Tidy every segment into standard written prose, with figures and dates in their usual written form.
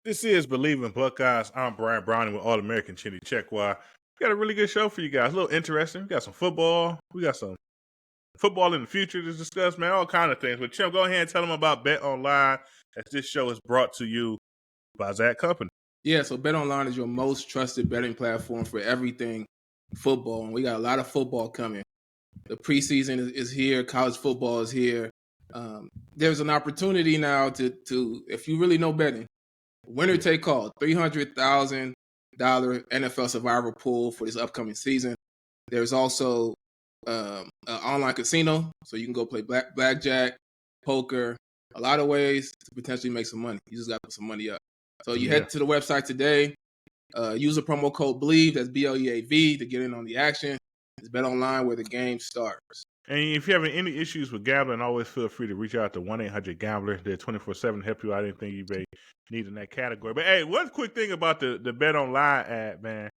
This is Believe in Buckeyes. I'm Brian Browning with All American Chinny Checkwa. We got a really good show for you guys. A little interesting. We got some football. We got some football in the future to discuss, man. All kind of things. But Chim, go ahead and tell them about Bet Online, as this show is brought to you by Zach Company. Yeah, so Bet Online is your most trusted betting platform for everything football, and we got a lot of football coming. The preseason is here. College football is here. There's an opportunity now to if you really know betting, winner take all, $300,000 NFL Survivor pool for this upcoming season. There's also an online casino, so you can go play blackjack, poker, a lot of ways to potentially make some money. You just got to put some money up. So you head to the website today, use the promo code BLEAV, that's BLEAV, to get in on the action. It's Bet Online where the game starts. And if you're having any issues with gambling, always feel free to reach out to 1-800-GAMBLER. They're 24/7 to help you out anything you may need in that category. But, hey, one quick thing about the Bet Online ad, man.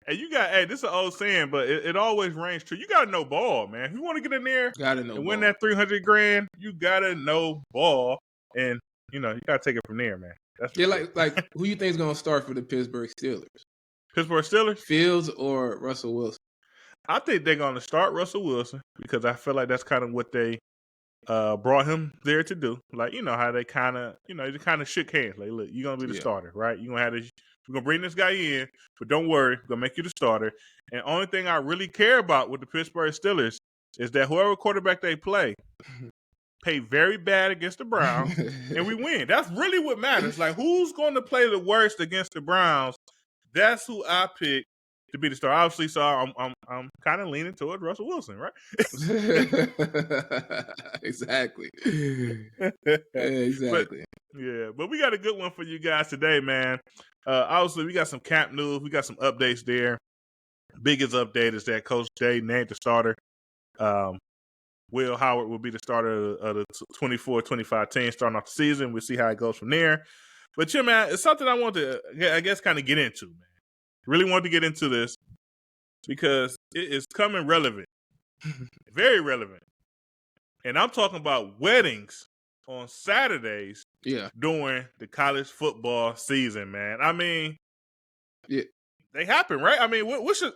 Hey, this is an old saying, but it always rings true. You got to know ball, man. If you want to get in there and win that $300,000, you got to know ball. And, you got to take it from there, man. That's like who you think is going to start for the Pittsburgh Steelers? Pittsburgh Steelers? Fields or Russell Wilson? I think they're going to start Russell Wilson because I feel like that's kind of what they brought him there to do. Like, how they kind of, they kind of shook hands. Like, look, you're going to be the starter, right? You're going to bring this guy in, but don't worry, we're going to make you the starter. And only thing I really care about with the Pittsburgh Steelers is that whoever quarterback they play very bad against the Browns, and we win. That's really what matters. Like, who's going to play the worst against the Browns? That's who I pick to be the star. Obviously, so I'm kind of leaning towards Russell Wilson, right? Exactly. But we got a good one for you guys today, man. Obviously, we got some camp news. We got some updates there. Biggest update is that Coach Day named the starter. Will Howard will be the starter of the 24-25 team starting off the season. We'll see how it goes from there. But, Jim, man, it's something I want to, I guess, kind of get into, man. Really wanted to get into this because it is coming relevant, very relevant. And I'm talking about weddings on Saturdays during the college football season, man. I mean, they happen, right? I mean, what's your,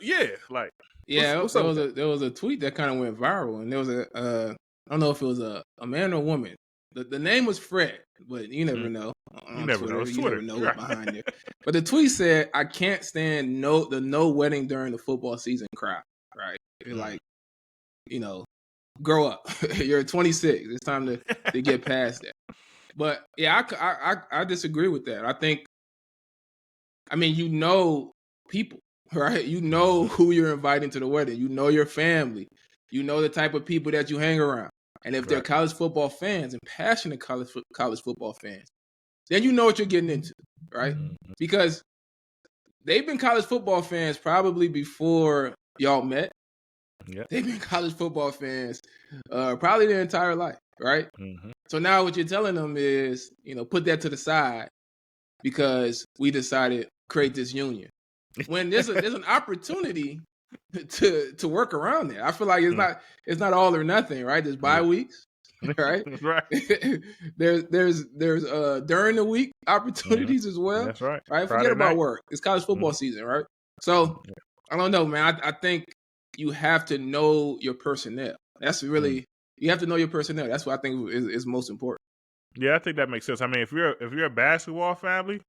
what's there was a tweet that kind of went viral, and there was I don't know if it was a man or a woman. The name was Fred, but you never know. You never know. It's Twitter. You never know what's behind it. But the tweet said, "I can't stand the no wedding during the football season crowd." Right? You're like, grow up. You're 26. It's time to get past that. But yeah, I disagree with that. I think, people, right? You know who you're inviting to the wedding. You know your family. You know the type of people that you hang around. And if they're college football fans and passionate college football fans, then you know what you're getting into, right? Because they've been college football fans probably before y'all met. Yep. They've been college football fans probably their entire life, right? Mm-hmm. So now what you're telling them is, put that to the side because we decided to create this union. When there's an opportunity to work around that. I feel like it's not all or nothing, right? There's bye weeks, right? Right. there's during the week opportunities as well. That's right. Right? Forget about work. It's college football season, right? So I don't know, man. I think you have to know your personnel. That's really you have to know your personnel. That's what I think is most important. Yeah, I think that makes sense. I mean, if you're a basketball family,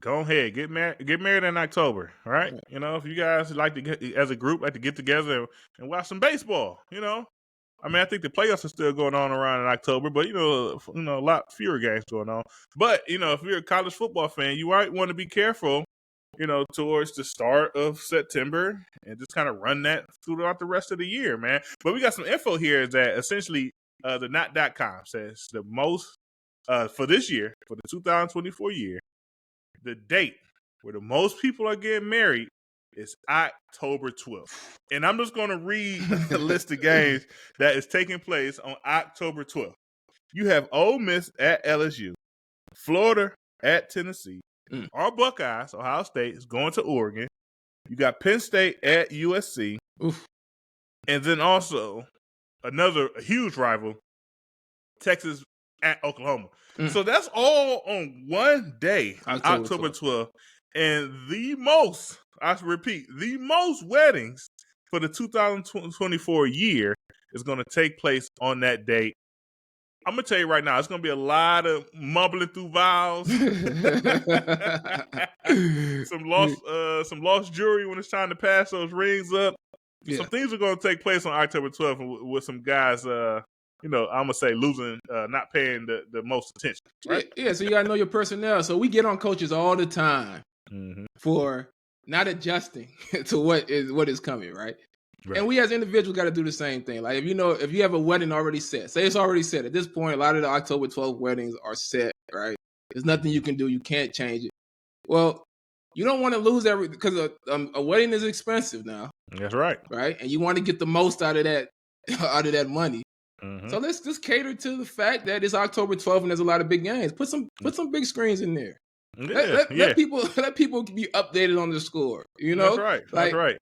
go ahead, get married in October, all right? If you guys like to get as a group like to get together and watch some baseball, I mean, I think the playoffs are still going on around in October, but a lot fewer games going on. But if you're a college football fan, you might want to be careful, towards the start of September and just kind of run that throughout the rest of the year, man. But we got some info here that essentially the not.com says the most for this year, for the 2024 year. The date where the most people are getting married is October 12th. And I'm just going to read the list of games that is taking place on October 12th. You have Ole Miss at LSU, Florida at Tennessee, our Buckeyes, Ohio State, is going to Oregon. You got Penn State at USC. Oof. And then also another huge rival, Texas at Oklahoma. Mm. So that's all on one day, October October 12th. And I repeat, the most weddings for the 2024 year is going to take place on that date. I'm going to tell you right now, it's going to be a lot of mumbling through vows. some lost jewelry when it's time to pass those rings up. Yeah. Some things are going to take place on October 12th with some guys, I'm going to say losing, not paying the most attention, right? Yeah, so you got to know your personnel. So we get on coaches all the time Mm-hmm. for not adjusting to what is coming, right? Right. And we as individuals got to do the same thing. Like if you have a wedding already set, say it's already set. At this point, a lot of the October 12th weddings are set, right? There's nothing you can do. You can't change it. Well, you don't want to lose because a wedding is expensive now. That's right. Right? And you want to get the most out of that money. Mm-hmm. So let's just cater to the fact that it's October 12th and there's a lot of big games. Put some big screens in there. Let people be updated on the score. That's right. That's right.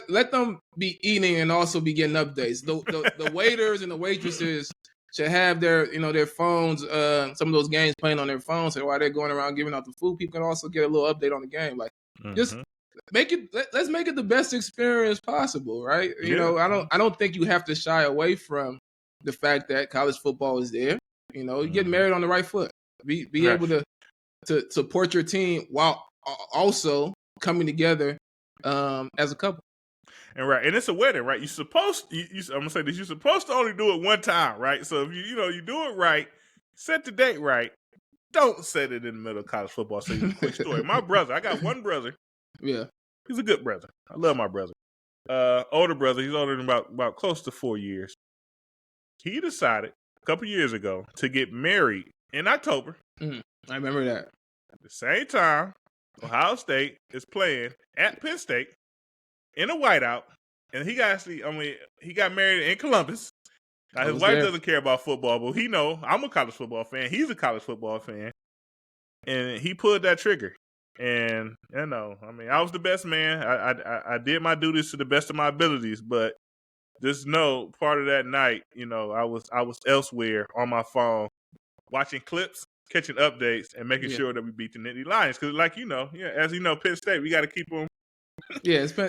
Let them be eating and also be getting updates. The waiters and the waitresses should have their phones. Some of those games playing on their phones. So while they're going around giving out the food, people can also get a little update on the game. Like just make it. Let's make it the best experience possible, right? I don't think you have to shy away from the fact that college football is there. You get married on the right foot. Be able to support your team while also coming together as a couple. And and it's a wedding, right? I'm gonna say this: you're supposed to only do it one time, right? So if you do it right, set the date right. Don't set it in the middle of college football. So you quick story. My brother, I got one brother. Yeah, he's a good brother. I love my brother. Older brother. He's older than about close to 4 years. He decided a couple years ago to get married in October. I remember that. At the same time, Ohio State is playing at Penn State in a whiteout, and he got married in Columbus. Now, his wife doesn't care about football, but he know I'm a college football fan. He's a college football fan, and he pulled that trigger. And I was the best man. I did my duties to the best of my abilities, but just know part of that night, I was elsewhere on my phone, watching clips, catching updates, and making sure that we beat the Nittany Lions. Because, as you know, Penn State, we got to keep them. Yeah, it's keep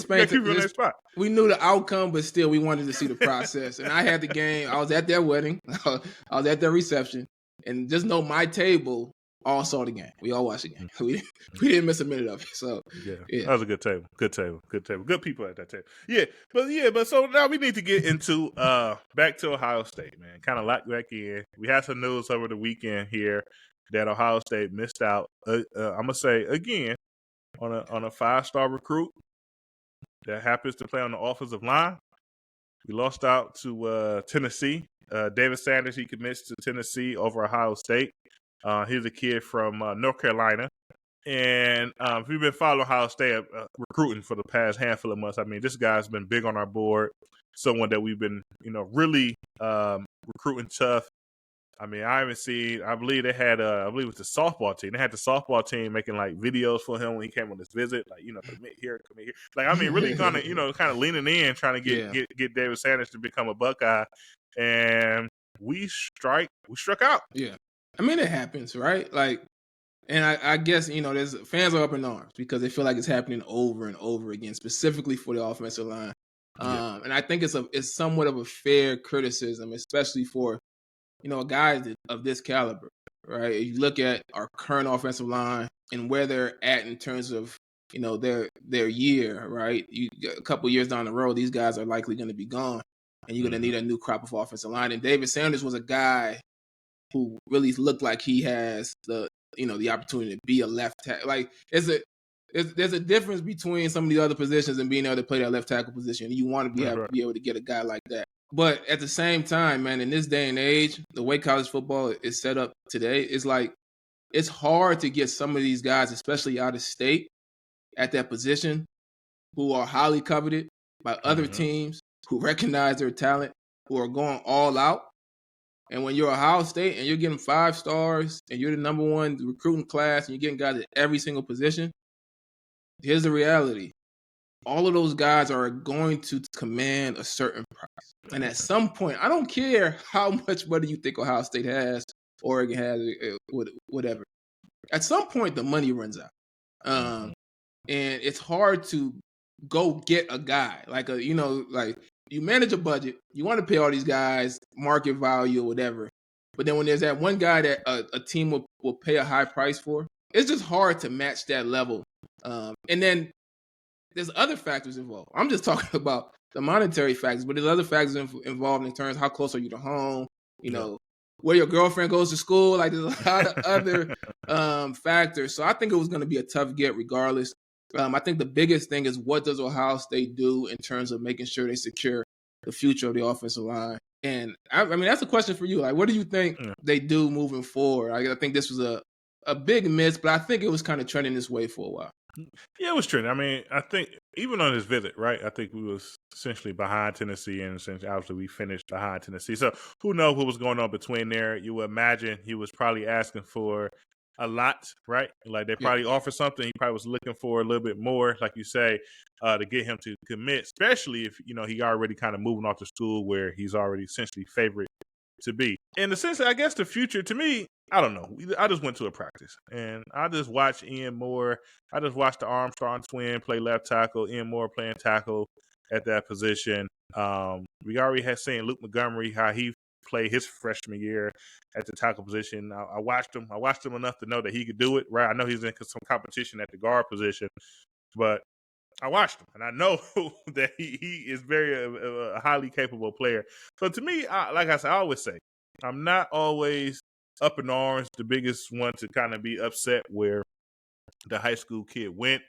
them in their spot. We knew the outcome, but still, we wanted to see the process. And I had the game. I was at their wedding. I was at their reception, and just know my table all saw the game. We all watched the game. We didn't miss a minute of it. So yeah. That was a good table. Good people at that table. But so now we need to get into back to Ohio State, man. Kind of lock back in. We had some news over the weekend here that Ohio State missed out. I'm gonna say again on a 5-star recruit that happens to play on the offensive line. We lost out to Tennessee. David Sanders, he commits to Tennessee over Ohio State. He's a kid from North Carolina. And if you've been following Ohio State recruiting for the past handful of months, this guy's been big on our board. Someone that we've been, really recruiting tough. I haven't seen, I believe they had, it was the softball team. They had the softball team making like videos for him when he came on this visit. Like, commit here. Like, really kind of leaning in, trying to get David Sanders to become a Buckeye. And we struck out. Yeah. It happens, right? Like, and I guess, there's fans are up in arms because they feel like it's happening over and over again, specifically for the offensive line. And I think it's somewhat of a fair criticism, especially for, guys of this caliber, right? If you look at our current offensive line and where they're at in terms of, their year, right? A couple years down the road, these guys are likely going to be gone, and you're going to need a new crop of offensive line. And David Sanders was a guy who really looked like he has the opportunity to be a left tackle. Like there's a difference between some of the other positions and being able to play that left tackle position. You want to be able to get a guy like that. But at the same time, man, in this day and age, the way college football is set up today, it's hard to get some of these guys, especially out of state, at that position, who are highly coveted by other teams, who recognize their talent, who are going all out. And when you're Ohio State and you're getting 5 stars and you're the number one recruiting class and you're getting guys at every single position, here's the reality. all of those guys are going to command a certain price. And at some point, I don't care how much money you think Ohio State has, Oregon has, whatever. At some point, the money runs out. Mhm. And it's hard to go get a guy like you manage a budget, you want to pay all these guys market value or whatever, but then when there's that one guy that a team will pay a high price for, it's just hard to match that level. And then there's other factors involved. I'm just talking about the monetary factors, but there's other factors involved in terms of how close are you to home, Yeah. where your girlfriend goes to school. Like there's a lot of other factors. So I think it was going to be a tough get regardless. I think the biggest thing is what does Ohio State do in terms of making sure they secure the future of the offensive line? And I mean, that's a question for you. Like, what do you think Yeah. they do moving forward? I think this was a big miss, but I think it was kind of trending this way for a while. Yeah, it was trending. I mean, I think even on his visit, right? I think we was essentially behind Tennessee, and essentially, obviously, we finished behind Tennessee. So who knows what was going on between there? You would imagine he was probably asking for a lot, right? Like they Yeah. probably offered something. He probably was looking for a little bit more, like you say, to get him to commit. Especially if he already kind of moving off to school where he's already essentially favorite to be. In the sense that I guess the future to me, I don't know. I just went to a practice and I just watched Ian Moore. I just watched the Armstrong twin play left tackle, Ian Moore playing tackle at that position. We already had seen Luke Montgomery, how he played his freshman year at the tackle position. I watched him. I watched him enough to know that he could do it, right? I know he's in some competition at the guard position, but I watched him, and I know that he is very a highly capable player. So to me, like I said, I always say, I'm not always up in arms, the biggest one to kind of be upset where the high school kid went.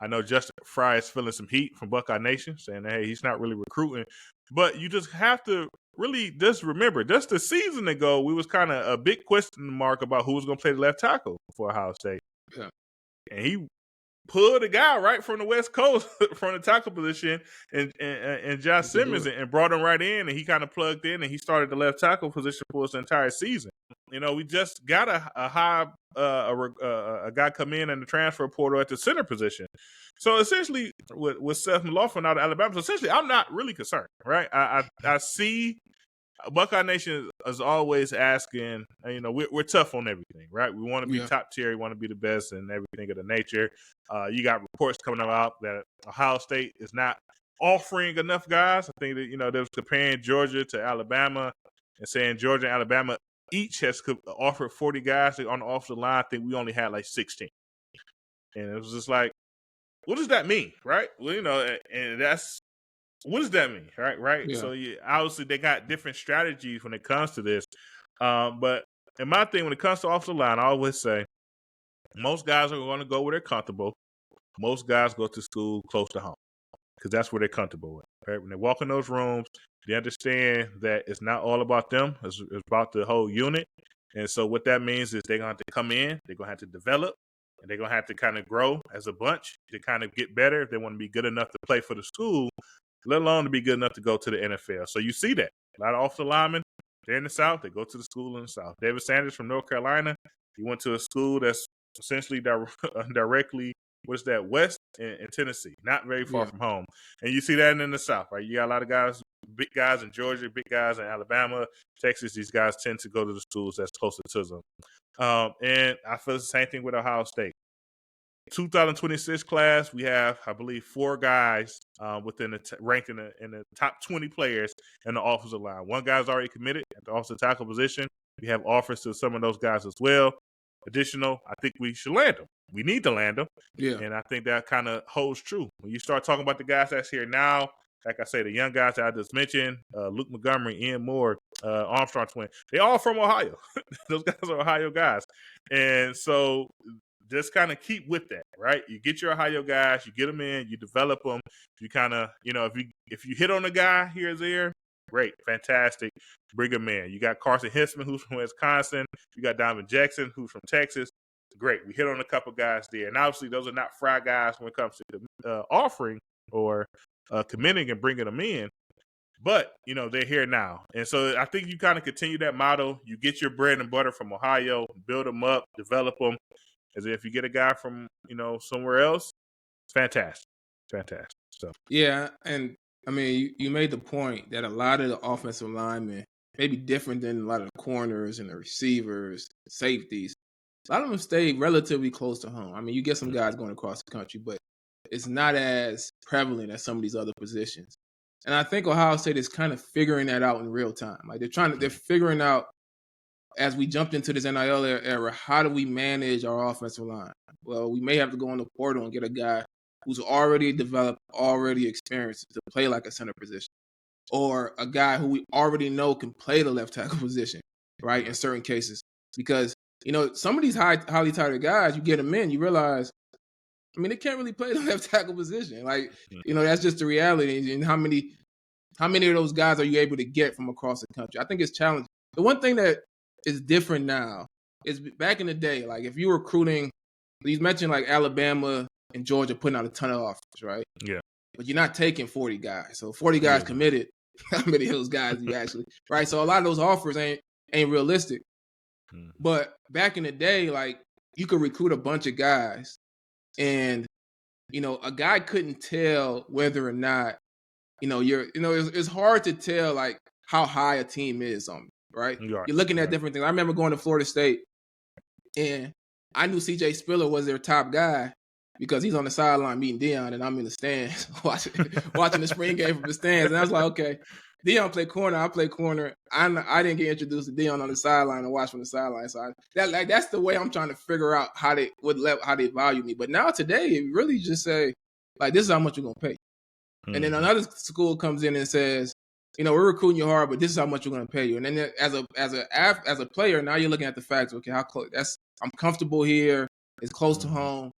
I know Justin Fry is feeling some heat from Buckeye Nation, saying, hey, he's not really recruiting. But you just have to really just remember, just the season ago, we was kind of a big question mark about who was going to play the left tackle for Ohio State. Yeah. And he pulled a guy right from the West Coast from the tackle position and Josh Simmons and brought him right in, and he kind of plugged in and he started the left tackle position for us the entire season. We just got a guy come in the transfer portal at the center position. So essentially, with Seth McLaughlin out of Alabama, so essentially, I'm not really concerned, right? I see Buckeye Nation is always asking, we're tough on everything, right? We want to be top tier, we want to be the best and everything of the nature. You got reports coming out that Ohio State is not offering enough guys. I think that, they was comparing Georgia to Alabama and saying Georgia and Alabama each has offered 40 guys on the offensive line. I think we only had like 16. And it was just like, what does that mean, right? Well, and that's, what does that mean, right? Yeah. So obviously they got different strategies when it comes to this. But in my thing, when it comes to offensive line, I always say most guys are going to go where they're comfortable. Most guys go to school close to home because that's where they're comfortable with. Right? When they walk in those rooms, they understand that it's not all about them. It's about the whole unit. And so what that means is they're going to have to come in, they're going to have to develop, and they're going to have to kind of grow as a bunch to kind of get better if they want to be good enough to play for the school, let alone to be good enough to go to the NFL. So you see that. A lot of offensive linemen, they're in the South. They go to the school in the South. David Sanders from North Carolina, he went to a school that's essentially directly, west in Tennessee, not very far from home. And you see that in the South, right? You got a lot of guys, big guys in Georgia, big guys in Alabama, Texas. These guys tend to go to the schools that's closer to them. And I feel the same thing with Ohio State. 2026 class, we have, I believe, 4 guys within ranked in the top 20 players in the offensive line. One guy's already committed at the offensive tackle position. We have offers to some of those guys as well. Additional, I think we should land them. We need to land them. Yeah. And I think that kind of holds true. When you start talking about the guys that's here now, like I say, the young guys that I just mentioned, Luke Montgomery, Ian Moore, Armstrong twin, they all from Ohio. Those guys are Ohio guys. And so just kind of keep with that, right? You get your Ohio guys, you get them in, you develop them. You kind of, if you hit on a guy here or there, great, fantastic, bring him in. You got Carson Hinsman, who's from Wisconsin. You got Donovan Jackson, who's from Texas. Great, we hit on a couple guys there. And obviously, those are not fry guys when it comes to offering or committing and bringing them in. But, they're here now. And so I think you kind of continue that model. You get your bread and butter from Ohio, build them up, develop them. As if you get a guy from, somewhere else, it's fantastic. So Yeah, and I mean, you made the point that a lot of the offensive linemen may be different than a lot of the corners and the receivers, safeties. A lot of them stay relatively close to home. I mean, you get some guys going across the country, but it's not as prevalent as some of these other positions. And I think Ohio State is kind of figuring that out in real time. Like they're figuring out as we jumped into this NIL era, how do we manage our offensive line? Well, we may have to go on the portal and get a guy who's already developed, already experienced to play like a center position, or a guy who we already know can play the left tackle position, right? In certain cases, because some of these highly touted guys, you get them in, you realize, I mean, they can't really play the left tackle position. Like, that's just the reality. And how many of those guys are you able to get from across the country? I think it's challenging. The one thing that is different now is back in the day, like if you were recruiting, you mentioned like Alabama and Georgia putting out a ton of offers, right? Yeah. But you're not taking 40 guys. So 40 guys committed. How many of those guys you actually, right? So a lot of those offers ain't realistic. But back in the day, like you could recruit a bunch of guys and, a guy couldn't tell whether or not, it's hard to tell like how high a team is on me, right? You're looking at different things. I remember going to Florida State and I knew CJ Spiller was their top guy because he's on the sideline meeting Deion and I'm in the stands watching the spring game from the stands. And I was like, okay, Deion play corner, I play corner. I didn't get introduced to Deion on the sideline and watch from the sideline. So that's the way I'm trying to figure out how they value me. But now today, it really just say, like, this is how much you're going to pay. And then another school comes in and says, we're recruiting you hard, but this is how much we're going to pay you. And then as a player, now you're looking at the facts. Okay, how close? I'm comfortable here. It's close to home,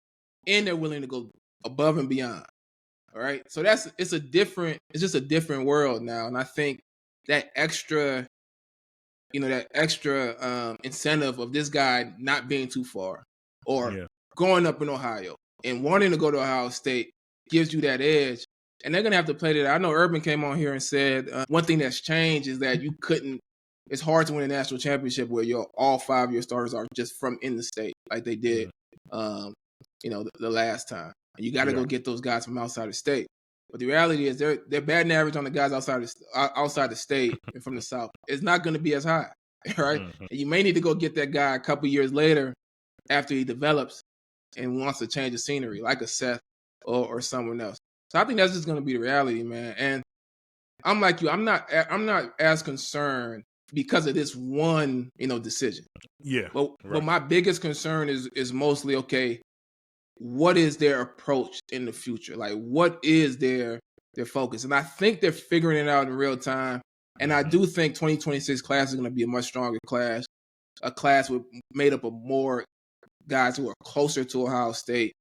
and they're willing to go above and beyond. All right, so it's just a different world now. And I think that extra incentive of this guy not being too far or growing up in Ohio and wanting to go to Ohio State gives you that edge. And they're going to have to play that. I know Urban came on here and said one thing that's changed is that it's hard to win a national championship where all 5 of your starters are just from in the state like they did, the last time. And you got to go get those guys from outside the state. But the reality is their batting average on the guys outside the state and from the South is not going to be as high, right? And you may need to go get that guy a couple years later after he develops and wants to change the scenery, like a Seth or someone else. So I think that's just going to be the reality, man. And I'm like you. I'm not as concerned because of this one, decision. Yeah. But my biggest concern is mostly, okay, what is their approach in the future? Like, what is their focus? And I think they're figuring it out in real time. And I do think 2026 class is going to be a much stronger class, a class made up of more guys who are closer to Ohio State.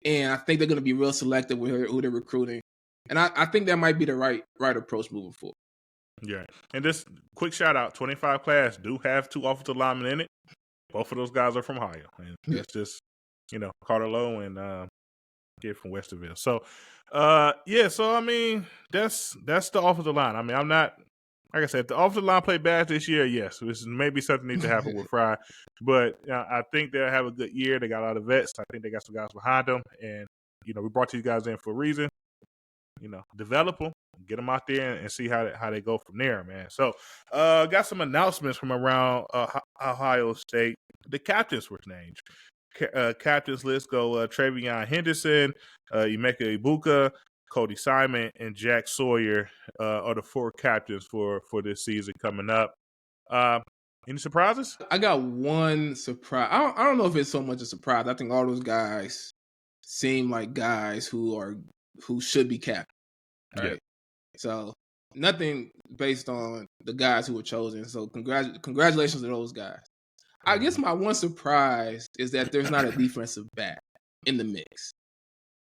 And I think they're going to be real selective with who they're recruiting. And I think that might be the right approach moving forward. Yeah. And this quick shout out, 25 class do have 2 offensive linemen in it. Both of those guys are from Ohio. And that's just, Carter Lowe and kid from Westerville. So, so, I mean, that's the offensive line. I mean, I'm not, like I said, if the offensive line play bad this year, yes, this is maybe something needs to happen with Fry. But I think they'll have a good year. They got a lot of vets. I think they got some guys behind them. And, we brought these guys in for a reason. Develop them, get them out there and see how they go from there, man. So, got some announcements from around Ohio State. The captains were named. Captains list go Travion Henderson, Emeka Ibuka, Cody Simon, and Jack Sawyer are the 4 captains for this season coming up. Any surprises? I got one surprise. I don't know if it's so much a surprise. I think all those guys seem like guys who should be captain. Right? Yeah. So nothing based on the guys who were chosen. So congratulations to those guys. I guess my one surprise is that there's not a defensive back in the mix.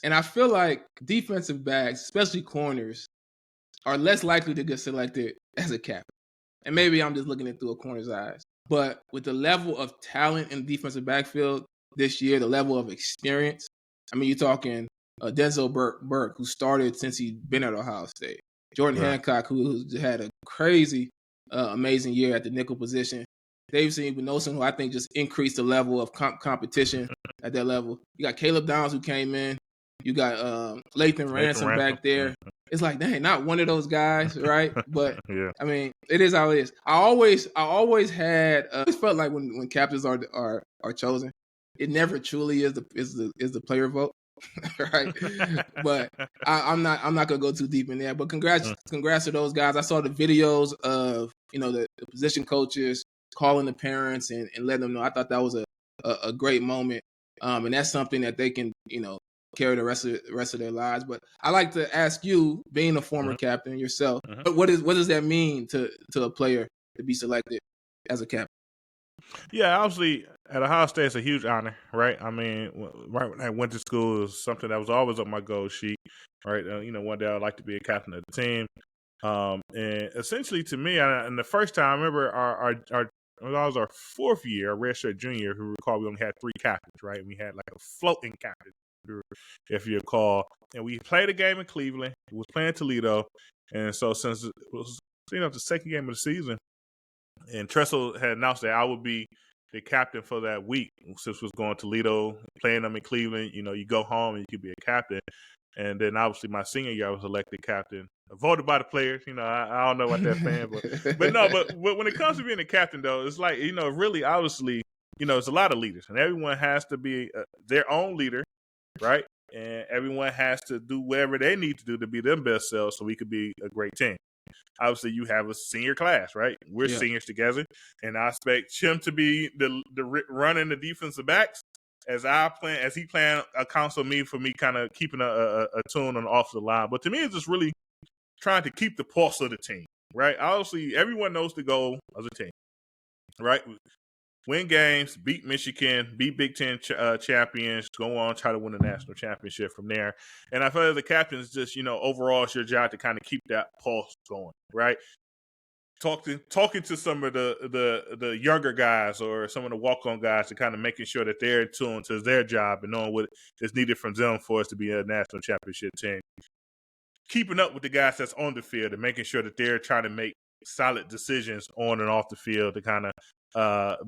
And I feel like defensive backs, especially corners, are less likely to get selected as a captain. And maybe I'm just looking it through a corner's eyes. But with the level of talent in the defensive backfield this year, the level of experience, I mean, you're talking Denzel Burke, who started since he's been at Ohio State. Jordan Hancock, who had a crazy, amazing year at the nickel position. Davidson Igbenogson, who I think just increased the level of competition at that level. You got Caleb Downs, who came in You got Lathan Nathan Ransom Ransom. back there. It's like, dang, not one of those guys, right? But Yeah. I mean, it is how it is. I always had. I always felt like when captains are chosen, it never truly is the player vote, right? But I'm not gonna go too deep in there. But congrats to those guys. I saw the videos of the position coaches calling the parents and letting them know. I thought that was a great moment, and that's something that they can carry the rest of their lives. But I like to ask you, being a former Mhm. captain yourself, Mhm. what does that mean to a player to be selected as a captain? Yeah, obviously at Ohio State, it's a huge honor, right? I mean, right when I went to school, it was something that was always on my goal sheet, right? One day I'd like to be a captain of the team. And essentially, to me, and the first time I remember when I was our fourth year, our redshirt junior. If you recall, we only had 3 captains, right? And we had like a floating captain, if you recall. And we played a game in Cleveland. We was playing Toledo, and so since it was the second game of the season, and Tressel had announced that I would be the captain for that week since was going to Toledo, playing them in Cleveland. You go home and you could be a captain. And then obviously my senior year, I was elected captain, voted by the players. I don't know about that fan, but no, but when it comes to being a captain, though, it's like really, obviously, it's a lot of leaders, and everyone has to be their own leader, right? And everyone has to do whatever they need to do to be their best selves, so we could be a great team. Obviously, you have a senior class, right? We're Yeah. seniors together, and I expect him to be the running the defensive backs as he plan counsel me for me kind of keeping a tune on the offensive line. But to me, it's just really trying to keep the pulse of the team, right? Obviously, everyone knows the goal as a team, right? Win games, beat Michigan, beat Big Ten champions, go on, try to win the national championship from there. And I feel like the captain's just, overall, it's your job to kind of keep that pulse going, right? Talking to some of the younger guys or some of the walk-on guys to kind of making sure that they're tuned to their job and knowing what is needed from them for us to be a national championship team. Keeping up with the guys that's on the field and making sure that they're trying to make solid decisions on and off the field to kind of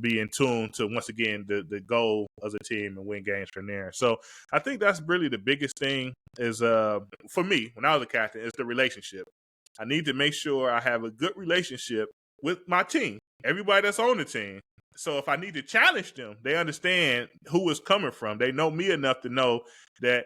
be in tune to, once again, the goal of the team and win games from there. So I think that's really the biggest thing is for me when I was a captain is the relationship. I need to make sure I have a good relationship with my team, everybody that's on the team. So if I need to challenge them, they understand who it's coming from. They know me enough to know that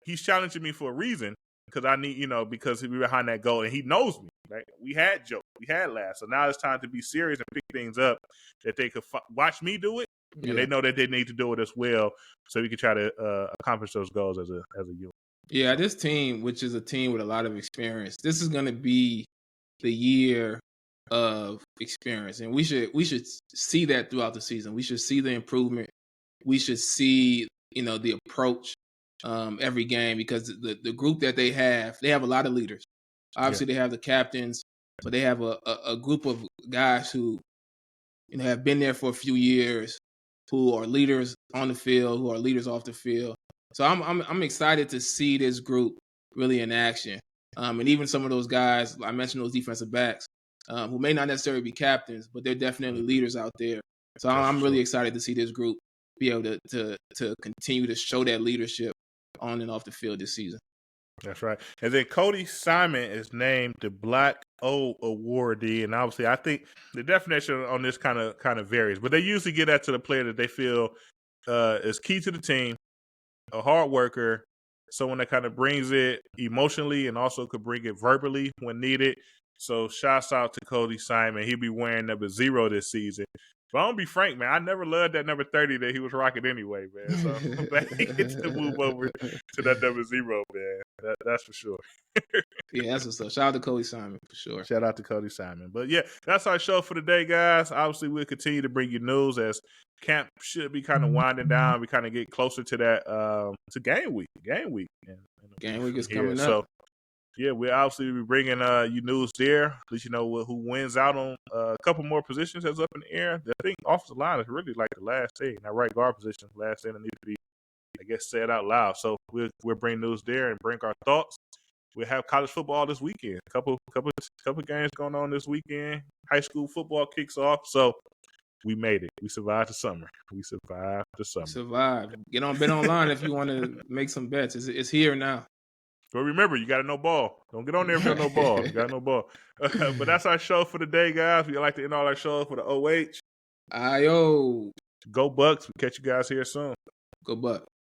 he's challenging me for a reason because I need, because we're behind that goal and he knows me. Right? We had jokes, we had laughs. So now it's time to be serious and pick things up that they could watch me do it, and Yeah. they know that they need to do it as well, so we can try to accomplish those goals as a unit. Yeah, So. this team, which is a team with a lot of experience, this is going to be the year of experience, and we should see that throughout the season. We should see the improvement. We should see the approach every game because the group that they have a lot of leaders. Yeah. Obviously, they have the captains, but they have a group of guys who have been there for a few years, who are leaders on the field, who are leaders off the field. So I'm excited to see this group really in action. And even some of those guys I mentioned, those defensive backs, who may not necessarily be captains, but they're definitely leaders out there. So That's for I'm really sure. excited to see this group be able to continue to show that leadership on and off the field this season. That's right. And then Cody Simon is named the Black O awardee, and obviously, I think the definition on this kind of varies, but they usually get that to the player that they feel is key to the team, a hard worker, someone that kind of brings it emotionally and also could bring it verbally when needed. So shouts out to Cody Simon. He'll be wearing number 0 this season. But I'm gonna be frank, man. I never loved that number 30 that he was rocking anyway, man. So I'm glad he gets to move over to that number 0, man. That's for sure. Yeah, that's what's up. Shout out to Cody Simon for sure. Shout out to Cody Simon. But yeah, that's our show for today, guys. Obviously, we'll continue to bring you news as camp should be kind of winding down. We kind of get closer to that to game week, and Game week from is here. coming up. So yeah, we'll obviously be bringing you news there. At least you know who wins out on a couple more positions that's up in the air. I think offensive line is really like the last thing. That right guard position, last thing that needs to be, I guess, said out loud. So we'll bring news there and bring our thoughts. We'll have college football this weekend. Couple games going on this weekend. High school football kicks off. So We made it. We survived the summer. Survive. Get on Bet Online if you want to make some bets. It's here now. But remember, you got to know ball. Don't get on there if you don't know ball. You got to know ball. But that's our show for the day, guys. We like to end all our shows for the OH. Ayo. Go Bucks. We'll catch you guys here soon. Go Bucks.